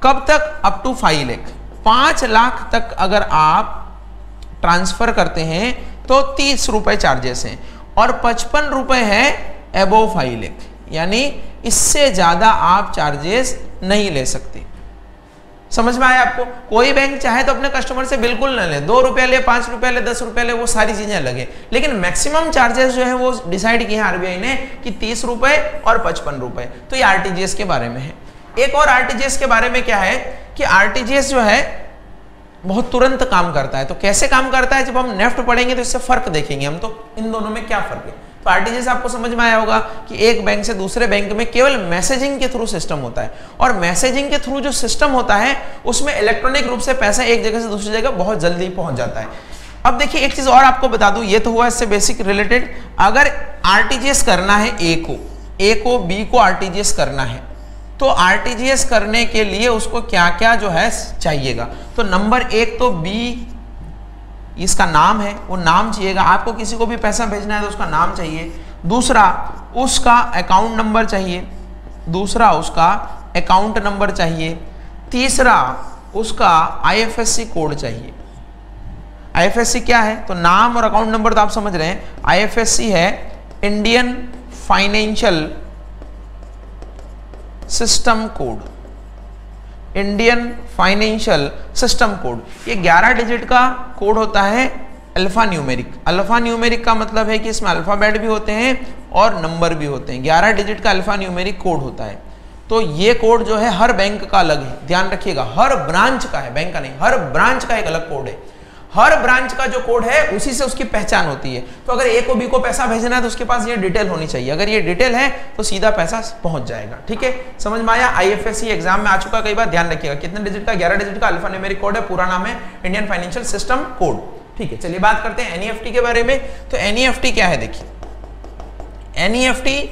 कब तक? अप टू 5 लाख, 5 लाख तक अगर आप ट्रांसफर करते हैं तो 30 रुपए चार्जेस हैं, और 55 रुपए है अबोव 5 लाख, यानी इससे ज्यादा आप चार्जेस नहीं ले सकते। समझ में आया आपको? कोई बैंक चाहे तो अपने कस्टमर से बिल्कुल न ले, 2 रुपए ले, 5 रुपए ले, 10 रुपए ले, वो सारी चीजें लगे, लेकिन मैक्सिमम चार्जेस जो है वो डिसाइड किए आरबीआई ने कि 30 रुपए और 55 रुपए। तो ये आरटीजीएस के बारे में है। एक और आरटीजीएस के बारे में क्या है कि आरटीजीएस जो है बहुत तुरंत काम करता है। तो कैसे काम करता है? जब हम नेफ्ट पढ़ेंगे तो इससे फर्क देखेंगे हम, तो इन दोनों में क्या फर्क है। तो आरटीजीएस आपको समझ में आया होगा कि एक बैंक से दूसरे बैंक में केवल मैसेजिंग के थ्रू सिस्टम होता है, और मैसेजिंग के थ्रू जो सिस्टम होता है उसमें इलेक्ट्रॉनिक रूप से पैसा एक जगह से दूसरी जगह बहुत जल्दी पहुंच जाता है। अब देखिए एक चीज और आपको बता दूं, ये तो हुआ इससे बेसिक रिलेटेड। अगर आरटीजीएस करना है ए को बी को आरटीजीएस करना है, तो आरटीजीएस करने के लिए उसको क्या क्या जो है चाहिएगा। तो नंबर 1 तो बी इसका नाम है, वो नाम चाहिएगा। आपको किसी को भी पैसा भेजना है तो उसका नाम चाहिए। दूसरा उसका अकाउंट नंबर चाहिए, दूसरा उसका अकाउंट नंबर चाहिए, तीसरा उसका आईएफएससी कोड चाहिए। आईएफएससी क्या है? तो नाम और अकाउंट नंबर तो आप समझ रहे हैं। आईएफएससी है Indian financial system code, Indian financial system code. ये 11 डिजिट का कोड होता है, अल्फा न्यूमेरिक। अल्फा न्यूमेरिक का मतलब है कि इसमें अल्फाबेट भी होते हैं और नंबर भी होते हैं। 11 डिजिट का अल्फा न्यूमेरिक कोड होता है। तो ये कोड जो है हर बैंक का अलग है, ध्यान रखिएगा, हर ब्रांच का है, बैंक का नहीं, हर ब्रांच का एक अलग कोड है। हर ब्रांच का जो कोड है उसी से उसकी पहचान होती है। तो अगर ए को बी को पैसा भेजना है तो उसके पास ये डिटेल होनी चाहिए। अगर ये डिटेल है तो सीधा पैसा पहुंच जाएगा। ठीक है, समझ में आया? आईएफएससी एग्जाम में आ चुका कई बार, ध्यान रखिएगा। कितने डिजिट का? 11 डिजिट का अल्फा न्यूमेरिक कोड है, पूरा नाम है इंडियन फाइनेंशियल सिस्टम कोड। ठीक है, चलिए बात करते हैं एनईएफटी के बारे में। तो एनईएफटी क्या है? देखिए, एनईएफटी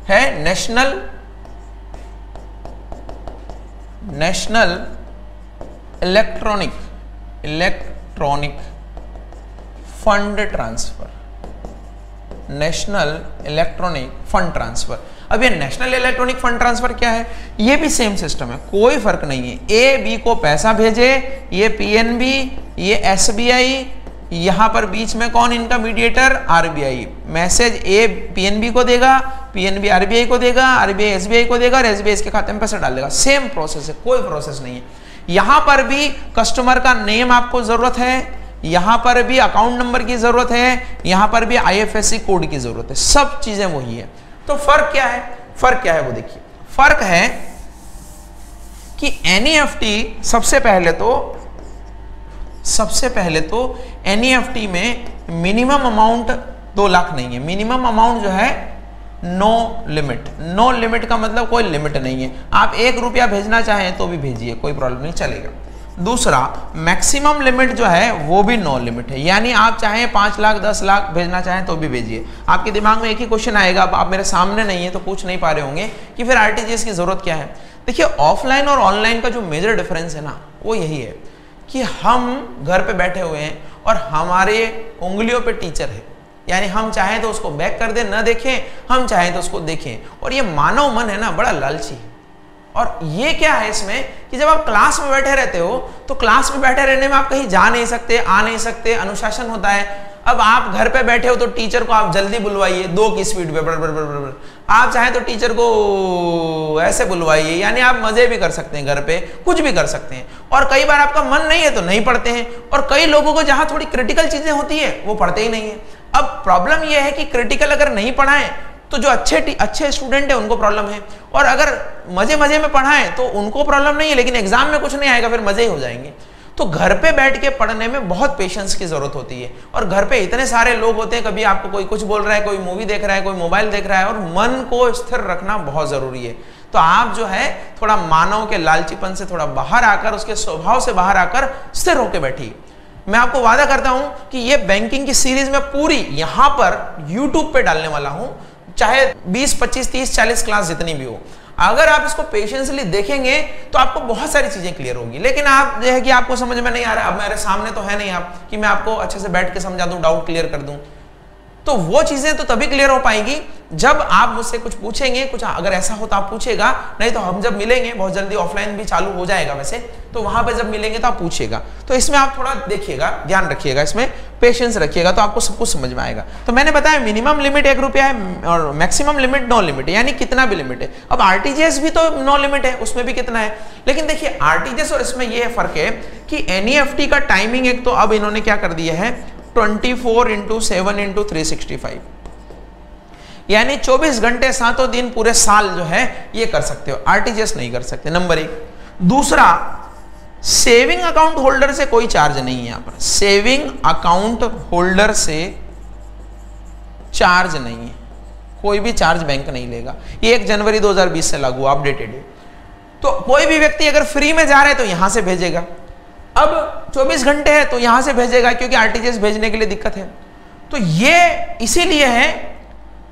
है national electronic fund transfer, national electronic fund transfer. अब ये नेशनल इलेक्ट्रॉनिक फंड ट्रांसफर क्या है? ये भी सेम सिस्टम है, कोई फर्क नहीं है। ए बी को पैसा भेजे, ये पीएनबी, ये एसबीआई, यहां पर बीच में कौन इनका मीडिएटर? आरबीआई। मैसेज ए पीएनबी को देगा, पीएनबी आरबीआई को देगा, आरबीआई एसबीआई को देगा, और एसबीआई इसके खाते में पैसा डाल देगा। सेम प्रोसेस है, कोई प्रोसेस नहीं है। यहां पर भी कस्टमर का नेम आपको जरूरत है, यहां पर भी अकाउंट नंबर की जरूरत है, यहां पर भी आईएफएससी कोड की जरूरत है, सब चीजें वही है। तो फर्क क्या है? फर्क क्या है वो देखिए। फर्क है कि एनईएफटी सबसे पहले तो एनईएफटी में मिनिमम अमाउंट 2 लाख नहीं है। मिनिमम अमाउंट जो है नो लिमिट। नो लिमिट का मतलब कोई लिमिट नहीं है, आप 1 रुपया भेजना चाहें तो भी भेजिए, कोई प्रॉब्लम नहीं, चलेगा। दूसरा, मैक्सिमम लिमिट जो है वो भी नो लिमिट है, यानी आप चाहें 5 लाख 10 लाख भेजना चाहें तो भी भेजिए। आपके दिमाग में एक ही क्वेश्चन आएगा, आप मेरे सामने नहीं है तो पूछ नहीं पा रहे होंगे कि फिर आरटीजीएस की जरूरत क्या है। देखिए, ऑफलाइन और ऑनलाइन का जो मेजर डिफरेंस है ना, वो यही है कि हम घर पे बैठे हुए हैं और हमारे उंगलियों पे टीचर है, यानी हम चाहें तो उसको बैक कर दें, न देखें, हम चाहें तो उसको देखें। और ये मानव मन है ना, बड़ा लालची है। और ये क्या है इसमें कि जब आप क्लास में बैठे रहते हो तो क्लास में बैठे रहने में आप कहीं जा नहीं सकते, आ नहीं सकते, अनुशासन होता है। अब आप घर पे बैठे हो तो टीचर को आप जल्दी बुलवाइए 2 की स्पीड पे, बड़। आप चाहें तो टीचर को ऐसे बुलवाइए, यानी आप मजे भी कर सकते हैं, घर पे कुछ भी कर सकते हैं। और कई बार आपका मन नहीं है तो नहीं पढ़ते हैं, और कई लोगों को जहां थोड़ी क्रिटिकल चीजें होती है वो पढ़ते ही नहीं है। अब प्रॉब्लम यह है कि क्रिटिकल अगर नहीं पढ़ाएं तो जो अच्छे स्टूडेंट है उनको प्रॉब्लम है, और अगर मजे में पढ़ाएं तो उनको प्रॉब्लम नहीं है, लेकिन एग्जाम में कुछ नहीं आएगा, फिर मजे ही हो जाएंगे। तो घर पे बैठ के पढ़ने में बहुत पेशेंस की जरूरत होती है, और घर पे इतने सारे लोग होते हैं, कभी आपको कोई कुछ बोल रहा है, कोई मूवी देख रहा है, कोई मोबाइल देख रहा है, और मन को स्थिर रखना बहुत जरूरी है। तो आप जो है थोड़ा मानव के लालचीपन से थोड़ा बाहर आकर, उसके स्वभाव से बाहर आकर स्थिर होकर बैठिए। मैं आपको वादा करता हूं कि ये बैंकिंग की सीरीज में पूरी यहां पर YouTube पे डालने वाला हूं, चाहे 20, 25, 30, 40 क्लास जितनी भी हो। अगर आप इसको पेशेंसली देखेंगे तो आपको बहुत सारी चीजें क्लियर होगी। लेकिन आप जो है कि आपको समझ में नहीं आ रहा, अब मेरे सामने तो है नहीं आप कि मैं आपको अच्छे से बैठ के समझा दूं, डाउट क्लियर कर दूं। तो वो चीजें तो तभी क्लियर हो पाएगी जब आप मुझसे कुछ पूछेंगे, कुछ अगर ऐसा हो तो आप पूछेगा, नहीं तो हम जब मिलेंगे बहुत जल्दी ऑफलाइन भी चालू हो जाएगा वैसे, तो वहां पे जब मिलेंगे तो आप पूछिएगा। तो इसमें आप थोड़ा देखिएगा, ध्यान रखिएगा, इसमें पेशेंस रखिएगा, तो आपको सब कुछ समझ में आएगा। तो मैंने बताया मिनिमम लिमिट 1 रुपया है और मैक्सिमम लिमिट नो लिमिट है, यानी कितना भी लिमिट है। अब आरटीजीएस भी तो नो लिमिट है, उसमें भी कितना है, लेकिन देखिए आरटीजीएस और इसमें यह फर्क है कि एनईएफटी का टाइमिंग एक तो अब इन्होंने क्या कर दिया है 24/7/365, यानी 24 घंटे 7 दिन पूरे साल जो है ये कर सकते हो, आरटीजीएस नहीं कर सकते, नंबर 1। दूसरा, सेविंग अकाउंट होल्डर से कोई चार्ज नहीं है, यहां पर सेविंग अकाउंट होल्डर से चार्ज नहीं है, कोई भी चार्ज बैंक नहीं लेगा। ये 1 जनवरी 2020 से लागू अपडेटेड है। तो कोई भी व्यक्ति अगर फ्री में जा रहा है तो यहां से भेजेगा, अब 24 घंटे है तो यहां से भेजेगा, क्योंकि आरटीजीएस भेजने के लिए दिक्कत है। तो ये इसीलिए है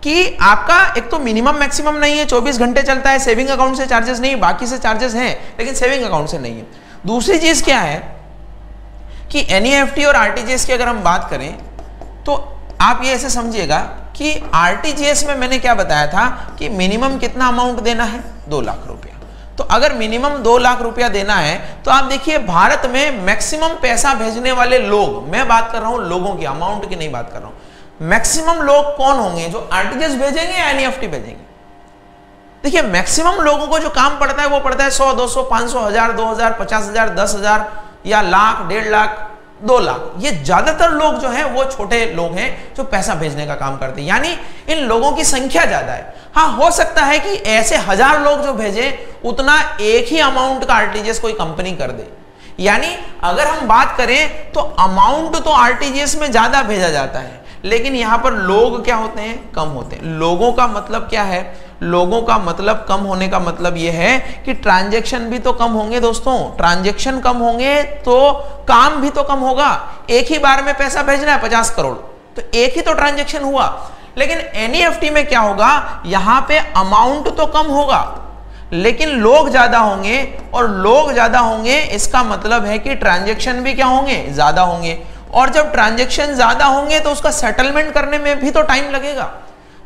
कि आपका एक तो मिनिमम मैक्सिमम नहीं है, 24 घंटे चलता है, सेविंग अकाउंट से चार्जेस नहीं, बाकी से चार्जेस हैं लेकिन सेविंग अकाउंट से नहीं है। दूसरी चीज क्या है कि एनईएफटी और आरटीजीएस की अगर हम बात करें तो आप ये ऐसे समझिएगा कि आरटीजीएस में मैंने क्या बताया था कि मिनिमम कितना अमाउंट देना है 2 लाख रुपया। तो अगर मिनिमम 2 लाख रुपया देना है तो आप देखिए भारत में मैक्सिमम पैसा भेजने वाले लोग, मैं बात कर रहा हूं लोगों की, अमाउंट की नहीं बात कर रहा हूं, मैक्सिमम लोग कौन होंगे जो आरटीजीएस भेजेंगे या एनईएफटी भेजेंगे। देखिए मैक्सिमम लोगों को जो काम पड़ता है वो पड़ता है 100, 200, 500, 1000, 2000, 50,000, 10,000 या लाख, 1.5 लाख, 2 लाख। ये ज्यादातर लोग जो हैं वो छोटे लोग हैं जो पैसा भेजने का काम करते हैं, यानी इन लोगों की संख्या ज्यादा है। हाँ, हो सकता है कि ऐसे 1000 लोग जो भेजे उतना एक ही अमाउंट का आरटीजीएस कोई कंपनी कर दे, यानी अगर हम बात करें तो अमाउंट तो आरटीजीएस में ज्यादा भेजा जाता है, लेकिन यहां पर लोग क्या होते हैं, कम होते हैं। लोगों का मतलब क्या है, लोगों का मतलब कम होने का मतलब यह है कि ट्रांजैक्शन भी तो कम होंगे दोस्तों, ट्रांजैक्शन कम होंगे तो काम भी तो कम होगा। एक ही बार में पैसा भेजना है 50 करोड़, तो एक ही तो ट्रांजैक्शन हुआ। लेकिन एनईएफटी में क्या होगा, यहां पे अमाउंट तो कम होगा लेकिन लोग ज्यादा होंगे, और लोग ज्यादा होंगे इसका मतलब है कि ट्रांजैक्शन भी क्या होंगे, ज्यादा होंगे। और जब ट्रांजैक्शन ज्यादा होंगे तो उसका सेटलमेंट करने में भी तो टाइम लगेगा।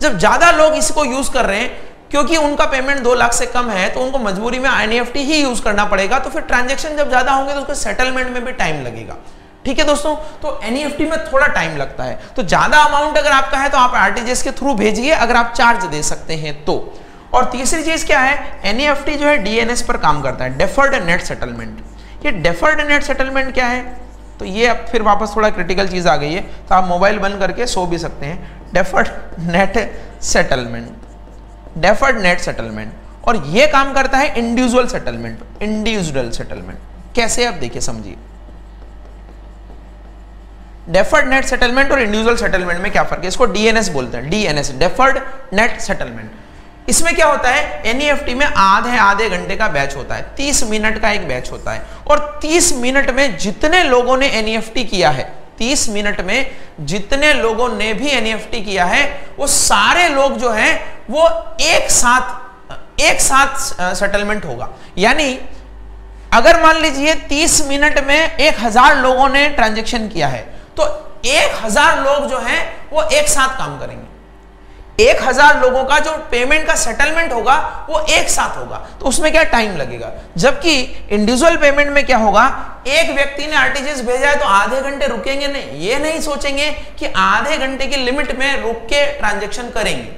जब ज्यादा लोग इसको यूज कर रहे हैं क्योंकि उनका पेमेंट 2 लाख से कम है तो उनको मजबूरी में एनईएफटी ही यूज करना पड़ेगा, तो फिर ट्रांजैक्शन जब ज्यादा होंगे तो उसके सेटलमेंट में भी टाइम लगेगा। ठीक है दोस्तों, तो एनईएफटी में थोड़ा टाइम लगता है। तो ज्यादा अमाउंट अगर आपका है तो आप आरटीजीएस के थ्रू भेजिए अगर आप चार्ज दे सकते हैं तो। और तीसरी चीज क्या है, एनईएफटी जो है डीएनएस पर काम करता है, डेफर्ड नेट सेटलमेंट। ये डेफर्ड नेट सेटलमेंट क्या है, तो ये अब फिर वापस थोड़ा क्रिटिकल चीज आ गई है, तो आप मोबाइल बंद करके सो भी सकते हैं। Deferred net settlement, deferred net settlement, और ये काम करता है इंडिविजुअल सेटलमेंट। इंडिविजुअल सेटलमेंट कैसे, आप देखिए समझिए। डेफर्ड नेट सेटलमेंट और इंडिविजुअल सेटलमेंट में क्या फर्क है, इसको डीएनएस बोलते हैं, डीएनएस डेफर्ड नेट सेटलमेंट। इसमें क्या होता है, एनईएफटी में आधे घंटे का बैच होता है, 30 मिनट का एक बैच होता है, और 30 मिनट में जितने लोगों ने एनईएफटी किया है, 30 मिनट में जितने लोगों ने भी एनईएफटी किया है वो सारे लोग जो हैं वो एक साथ सेटलमेंट होगा। यानी अगर मान लीजिए 30 मिनट में 1000 लोगों ने ट्रांजैक्शन किया है तो 1000 लोग जो हैं वो एक साथ काम करेंगे। 1000 लोगों का जो पेमेंट का सेटलमेंट होगा वो एक साथ होगा, तो उसमें क्या टाइम लगेगा। जबकि इंडिविजुअल पेमेंट में क्या होगा, एक व्यक्ति ने आरटीजीएस भेजा है तो आधे घंटे रुकेंगे नहीं, ये नहीं सोचेंगे कि आधे घंटे की लिमिट में रुक के ट्रांजैक्शन करेंगे,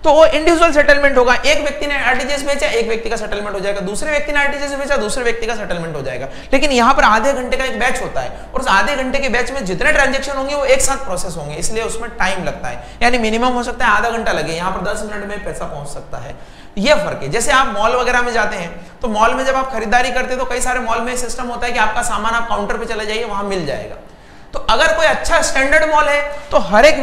तो वो इंडिविजुअल सेटलमेंट होगा। एक व्यक्ति ने आरटीजीएस भेजा, एक व्यक्ति का सेटलमेंट हो जाएगा, दूसरे व्यक्ति ने आरटीजीएस भेजा, दूसरे व्यक्ति का सेटलमेंट हो जाएगा। लेकिन यहां पर आधे घंटे का एक बैच होता है और उस आधे घंटे के बैच में जितने ट्रांजैक्शन होंगे वो एक साथ प्रोसेस होंगे, इसलिए उसमें टाइम लगता है। यानी मिनिमम हो सकता है आधा घंटा लगे, यहां पर 10 मिनट में पैसा पहुंच सकता है। यह फर्क है। जैसे आप मॉल वगैरह में जाते हैं तो मॉल में जब आप खरीदारी करते हैं तो कई सारे मॉल में सिस्टम होता है कि आपका सामान आप काउंटर पे चले जाइए, वहां मिल जाएगा। तो अगर कोई अच्छा स्टैंडर्ड मॉल है तो हर एक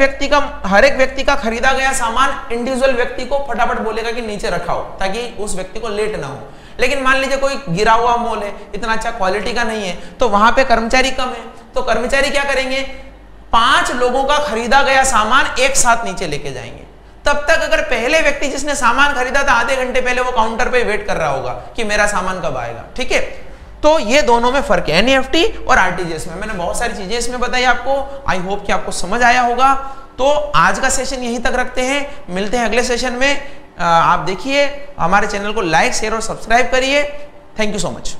व्यक्ति का खरीदा गया सामान इंडिविजुअल व्यक्ति को फटाफट बोलेगा कि नीचे रखाओ, ताकि उस व्यक्ति को लेट ना हो। लेकिन मान लीजिए कोई गिरा हुआ मॉल है, इतना अच्छा क्वालिटी का नहीं है, तो वहां पे कर्मचारी कम है, तो कर्मचारी क्या करेंगे, 5 लोगों का खरीदा गया सामान एक साथ नीचे लेके जाएंगे। तब तक अगर पहले व्यक्ति जिसने सामान खरीदा था आधे घंटे पहले वो काउंटर पे वेट कर रहा होगा कि मेरा सामान कब आएगा। ठीक है, तो ये दोनों में फर्क है, एनईएफटी और आरटीजीएस में। मैंने बहुत सारी चीजें इसमें बताई आपको, आई होप कि आपको समझ आया होगा। तो आज का सेशन यहीं तक रखते हैं, मिलते हैं अगले सेशन में। आप देखिए, हमारे चैनल को लाइक शेयर और सब्सक्राइब करिए। Thank you so much.